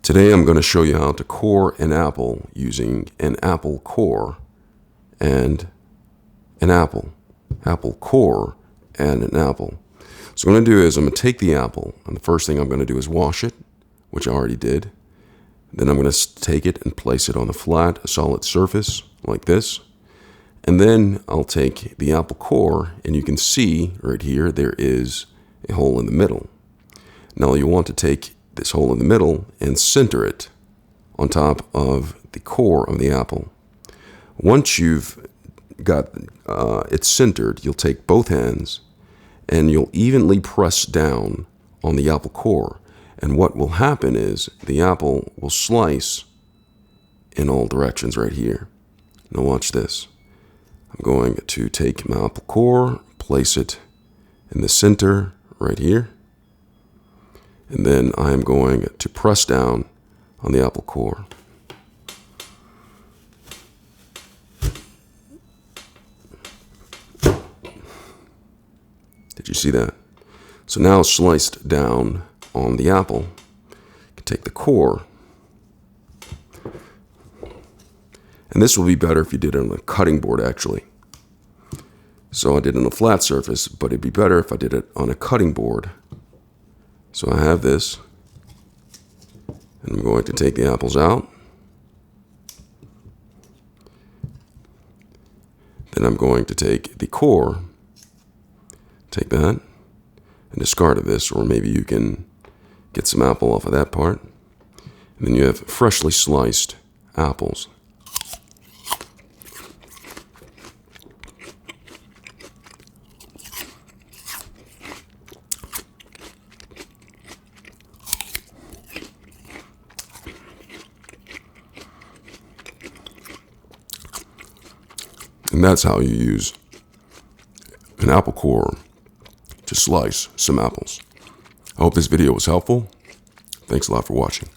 Today I'm going to show you how to core an apple using an apple core and an apple. Apple core and an apple. So what I'm going to do is I'm going to take the apple, and the first thing I'm going to do is wash it, which I already did. Then I'm going to take it and place it on a flat, solid surface like this. And then I'll take the apple core, and you can see right here there is a hole in the middle. Now you want to take this hole in the middle and center it on top of the core of the apple. Once you've got it centered, you'll take both hands and you'll evenly press down on the apple core. And what will happen is the apple will slice in all directions right here. Now watch this. I'm going to take my apple core, place it in the center right here. And then I'm going to press down on the apple core. Did you see that? So now it's sliced down on the apple. You can take the core. And this will be better if you did it on a cutting board, actually. So I did it on a flat surface, but it'd be better if I did it on a cutting board. So I have this, and I'm going to take the apples out. Then I'm going to take the core, take that, and discard of this, or maybe you can get some apple off of that part. And then you have freshly sliced apples. And that's how you use an apple core to slice some apples. I hope this video was helpful. Thanks a lot for watching.